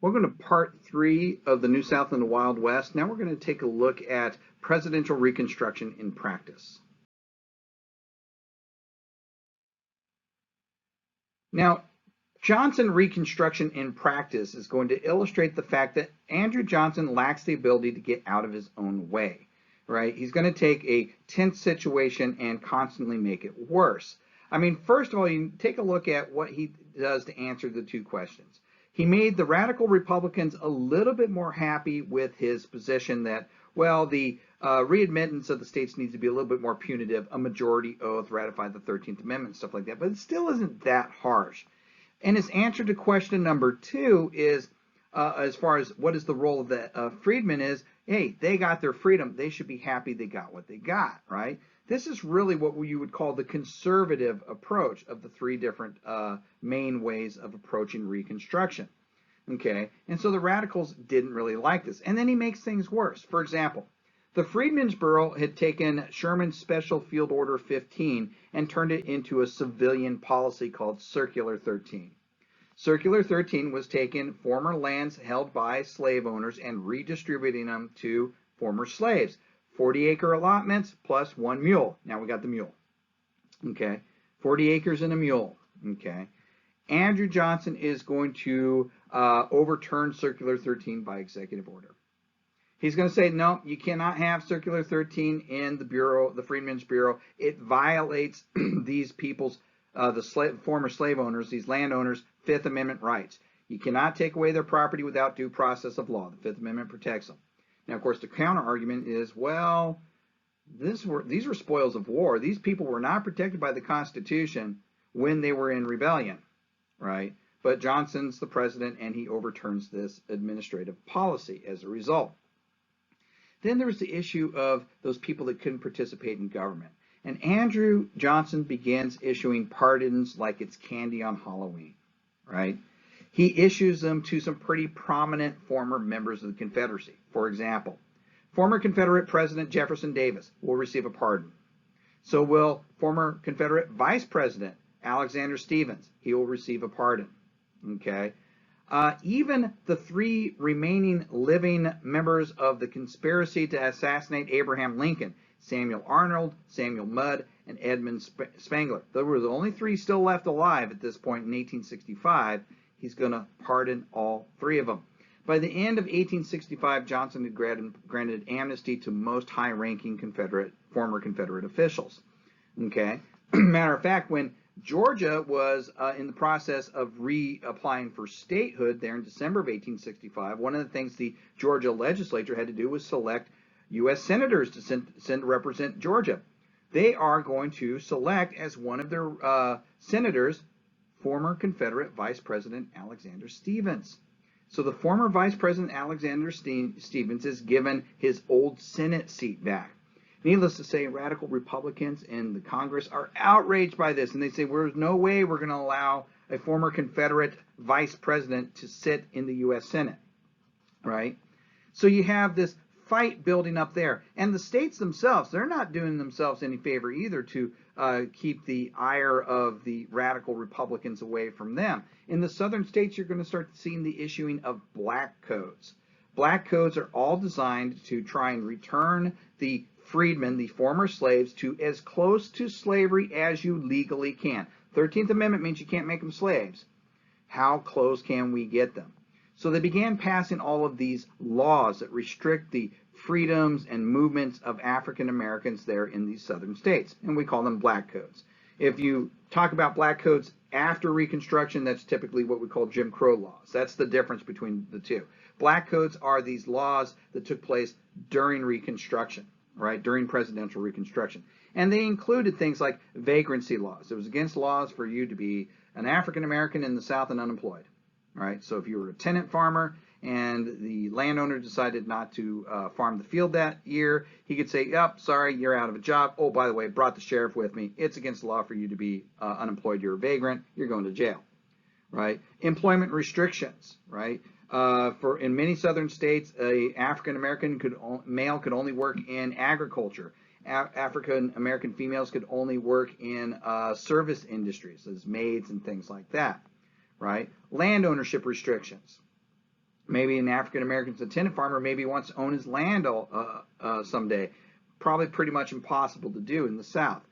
Welcome to part 3 of the New South and the Wild West. Now we're going to take a look at presidential Reconstruction in practice. Now, Johnson Reconstruction in practice is going to illustrate the fact that Andrew Johnson lacks the ability to get out of his own way, right? He's going to take a tense situation and constantly make it worse. I mean, first of all, you take a look at what he does to answer the two questions. He made the radical Republicans a little bit more happy with his position that, well, the readmittance of the states needs to be a little bit more punitive, a majority oath, ratify the 13th Amendment, stuff like that, but it still isn't that harsh. And his answer to question number 2 is, as far as what is the role of the freedmen is, hey, they got their freedom. They should be happy they got what they got, right? This is really what you would call the conservative approach of the three different main ways of approaching Reconstruction. Okay, and so the radicals didn't really like this. And then he makes things worse. For example, the Freedmen's Bureau had taken Sherman's Special Field Order 15 and turned it into a civilian policy called Circular 13. Circular 13 was taking former lands held by slave owners and redistributing them to former slaves. 40-acre allotments plus 1 mule. Now we got the mule. Okay, 40 acres and a mule. Okay, Andrew Johnson is going to overturn Circular 13 by executive order. He's going to say, no, you cannot have Circular 13 in the Bureau, the Freedmen's Bureau. It violates these people's, former slave owners, these landowners' Fifth Amendment rights. You cannot take away their property without due process of law. The Fifth Amendment protects them. Now, of course, the counter argument is, well, these were spoils of war. These people were not protected by the Constitution when they were in rebellion, right? But Johnson's the president, and he overturns this administrative policy as a result. Then there was the issue of those people that couldn't participate in government. And Andrew Johnson begins issuing pardons like it's candy on Halloween, right? He issues them to some pretty prominent former members of the Confederacy. For example, former Confederate President Jefferson Davis will receive a pardon. So will former Confederate Vice President Alexander Stephens. He will receive a pardon. Okay. Even the 3 remaining living members of the conspiracy to assassinate Abraham Lincoln, Samuel Arnold, Samuel Mudd, and Edmund Spangler. There were the only 3 still left alive at this point in 1865. He's going to pardon all 3 of them. By the end of 1865, Johnson had granted amnesty to most high-ranking former Confederate officials. Okay. Matter of fact, when Georgia was in the process of reapplying for statehood there in December of 1865, one of the things the Georgia legislature had to do was select U.S. senators to send to represent Georgia. They are going to select as one of their senators former Confederate Vice President Alexander Stephens. So the former Vice President Alexander Stephens is given his old Senate seat back. Needless to say, radical Republicans in the Congress are outraged by this, and they say, there's no way we're going to allow a former Confederate vice president to sit in the U.S. Senate, right? So you have this fight building up there. And the states themselves, they're not doing themselves any favor either to keep the ire of the radical Republicans away from them. In the southern states, you're going to start seeing the issuing of black codes. Black codes are all designed to try and return the freedmen, the former slaves, to as close to slavery as you legally can. 13th Amendment means you can't make them slaves. How close can we get them? So they began passing all of these laws that restrict the freedoms and movements of African Americans there in these southern states, and we call them black codes. If you talk about black codes after Reconstruction, that's typically what we call Jim Crow laws. That's the difference between the two. Black codes are these laws that took place during Reconstruction, right, during presidential Reconstruction. And they included things like vagrancy laws. It was against laws for you to be an African American in the South and unemployed, right? So if you were a tenant farmer and the landowner decided not to farm the field that year, he could say, yep, sorry, you're out of a job. Oh, by the way, brought the sheriff with me. It's against the law for you to be unemployed. You're a vagrant. You're going to jail, right? Employment restrictions, right? In many southern states, a African American male could only work in agriculture. African American females could only work in service industries as maids and things like that, right? Land ownership restrictions. Maybe an African American's a tenant farmer, maybe he wants to own his land someday. Probably pretty much impossible to do in the South.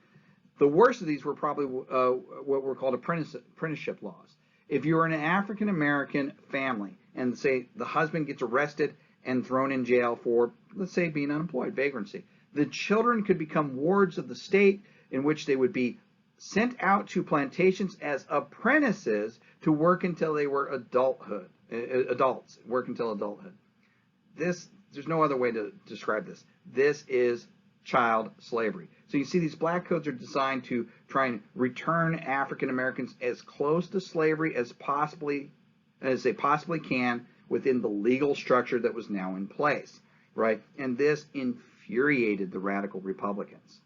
The worst of these were probably what were called apprenticeship laws. If you were an African American family and say the husband gets arrested and thrown in jail for, let's say, being unemployed, vagrancy, the children could become wards of the state, in which they would be sent out to plantations as apprentices to work until they were adults, work until adulthood. There's no other way to describe this. This is child slavery. So you see, these black codes are designed to try and return African Americans as close to slavery as they possibly can within the legal structure that was now in place, right? And this infuriated the radical Republicans.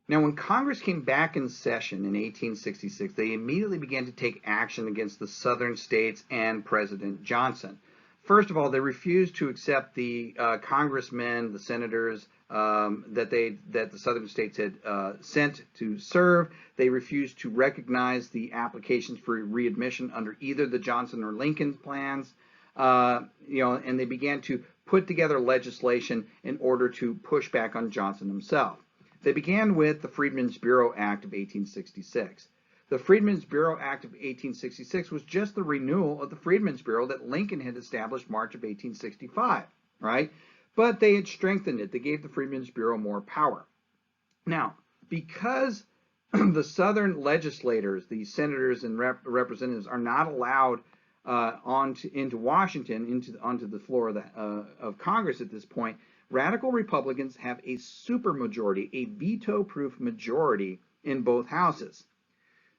Now, when Congress came back in session in 1866, they immediately began to take action against the southern states and President Johnson. First of all, they refused to accept the congressmen, the senators that the southern states had sent to serve. They refused to recognize the applications for readmission under either the Johnson or Lincoln plans, and they began to put together legislation in order to push back on Johnson himself. They began with the Freedmen's Bureau Act of 1866. The Freedmen's Bureau Act of 1866 was just the renewal of the Freedmen's Bureau that Lincoln had established March of 1865, right? But they had strengthened it. They gave the Freedmen's Bureau more power. Now, because the Southern legislators, the senators and representatives, are not allowed into Washington, onto the floor of Congress at this point, radical Republicans have a supermajority, a veto-proof majority in both houses.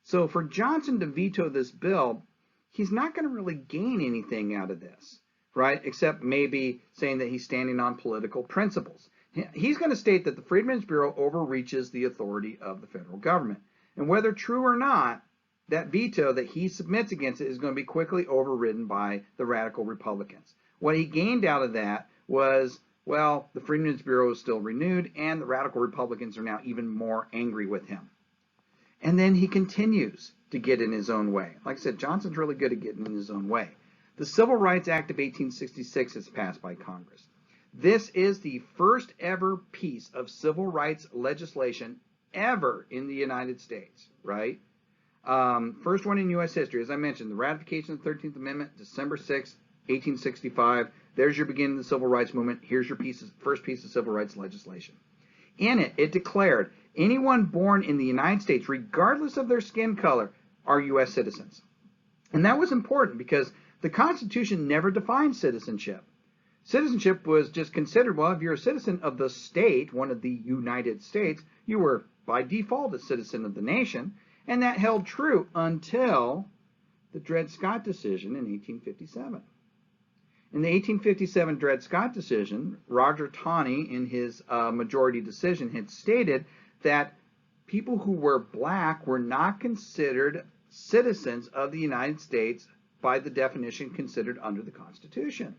So for Johnson to veto this bill, he's not going to really gain anything out of this, right? Except maybe saying that he's standing on political principles. He's going to state that the Freedmen's Bureau overreaches the authority of the federal government. And whether true or not, that veto that he submits against it is going to be quickly overridden by the radical Republicans. What he gained out of that was, well, the Freedmen's Bureau is still renewed, and the radical Republicans are now even more angry with him. And then he continues to get in his own way. Like I said, Johnson's really good at getting in his own way. The Civil Rights Act of 1866 is passed by Congress. This is the first ever piece of civil rights legislation ever in the United States, right? First one in U.S. history. As I mentioned, the ratification of the 13th Amendment, December 6, 1865. There's your beginning of the civil rights movement. Here's your first piece of civil rights legislation. In it, it declared anyone born in the United States, regardless of their skin color, are U.S. citizens. And that was important because the Constitution never defined citizenship. Citizenship was just considered, well, if you're a citizen of the state, one of the United States, you were by default a citizen of the nation. And that held true until the Dred Scott decision in 1857. In the 1857 Dred Scott decision, Roger Taney, in his majority decision, had stated that people who were black were not considered citizens of the United States by the definition considered under the Constitution.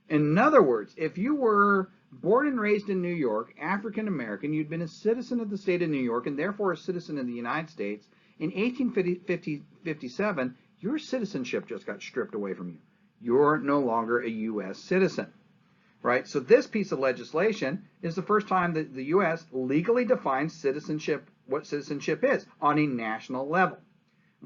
In other words, if you were born and raised in New York, African American, you'd been a citizen of the state of New York and therefore a citizen of the United States, in 1857, your citizenship just got stripped away from you. You're no longer a U.S. citizen, right? So this piece of legislation is the first time that the U.S. legally defines citizenship, what citizenship is, on a national level.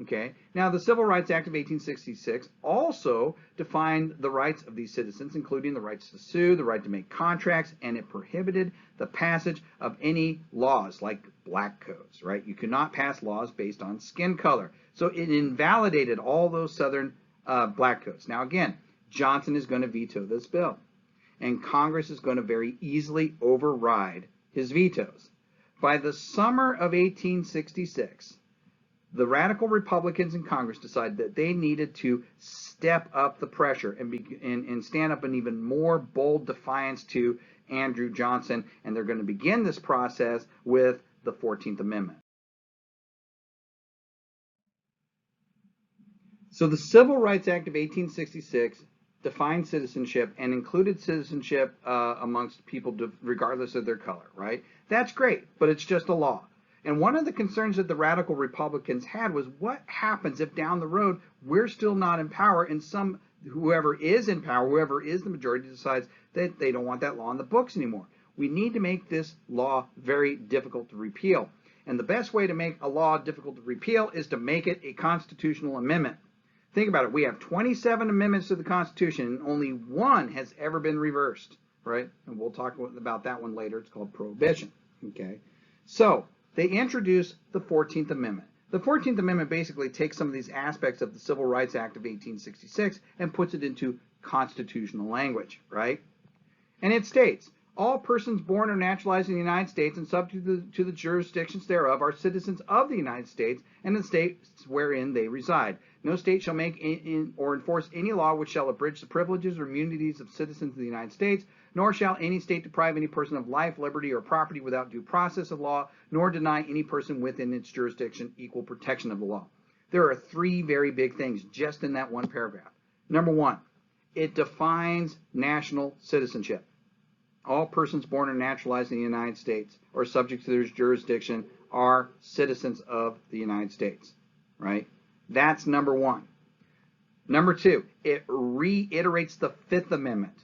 Okay. Now, the Civil Rights Act of 1866 also defined the rights of these citizens, including the rights to sue, the right to make contracts, and it prohibited the passage of any laws like black codes, right? You could not pass laws based on skin color. So it invalidated all those Southern black codes. Now, again, Johnson is going to veto this bill, and Congress is going to very easily override his vetoes. By the summer of 1866, the radical Republicans in Congress decided that they needed to step up the pressure and stand up an even more bold defiance to Andrew Johnson, and they're going to begin this process with the 14th Amendment. So the Civil Rights Act of 1866 defined citizenship and included citizenship amongst people regardless of their color, right? That's great, but it's just a law. And one of the concerns that the radical Republicans had was what happens if down the road we're still not in power and whoever is in power, whoever is the majority, decides that they don't want that law in the books anymore. We need to make this law very difficult to repeal. And the best way to make a law difficult to repeal is to make it a constitutional amendment. Think about it. We have 27 amendments to the Constitution, and only one has ever been reversed, right? And we'll talk about that one later. It's called prohibition, okay? So they introduced the 14th Amendment. The 14th Amendment basically takes some of these aspects of the Civil Rights Act of 1866 and puts it into constitutional language, right? And it states, all persons born or naturalized in the United States and subject to the jurisdictions thereof are citizens of the United States and the states wherein they reside. No state shall make or enforce any law which shall abridge the privileges or immunities of citizens of the United States, nor shall any state deprive any person of life, liberty, or property without due process of law, nor deny any person within its jurisdiction equal protection of the law. There are three very big things just in that one paragraph. Number one, it defines national citizenship. All persons born or naturalized in the United States or subject to their jurisdiction are citizens of the United States, right? That's number one. Number two, it reiterates the Fifth Amendment.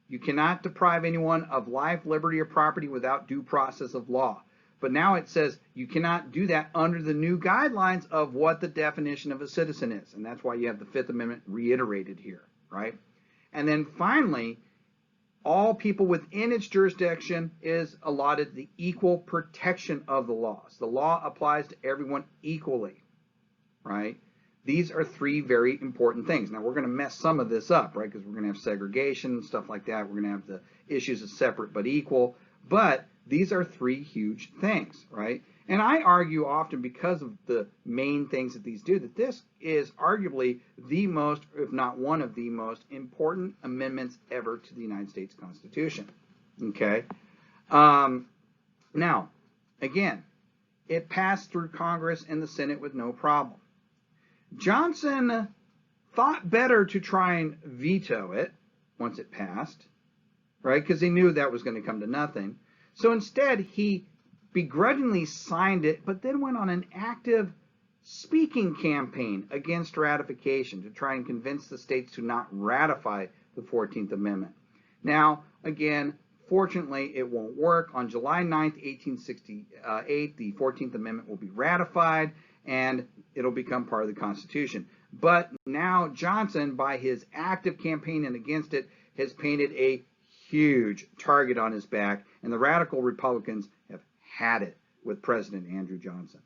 You cannot deprive anyone of life, liberty, or property without due process of law. But now it says you cannot do that under the new guidelines of what the definition of a citizen is. And that's why you have the Fifth Amendment reiterated here, right? And then finally, all people within its jurisdiction is allotted the equal protection of the laws. The law applies to everyone equally, right? These are three very important things. Now, we're going to mess some of this up, right? Because we're going to have segregation and stuff like that. We're going to have the issues of separate but equal. But these are three huge things, right? And I argue often because of the main things that these do, that this is arguably the most, if not one of the most important amendments ever to the United States Constitution, okay? Now, again, it passed through Congress and the Senate with no problem. Johnson thought better to try and veto it once it passed, right? Because he knew that was going to come to nothing. So instead, he begrudgingly signed it, but then went on an active speaking campaign against ratification to try and convince the states to not ratify the 14th Amendment. Now, again, fortunately, it won't work. On July 9th, 1868, the 14th Amendment will be ratified, and it'll become part of the Constitution. But now Johnson, by his active campaigning against it, has painted a huge target on his back, and the radical Republicans have had it with President Andrew Johnson.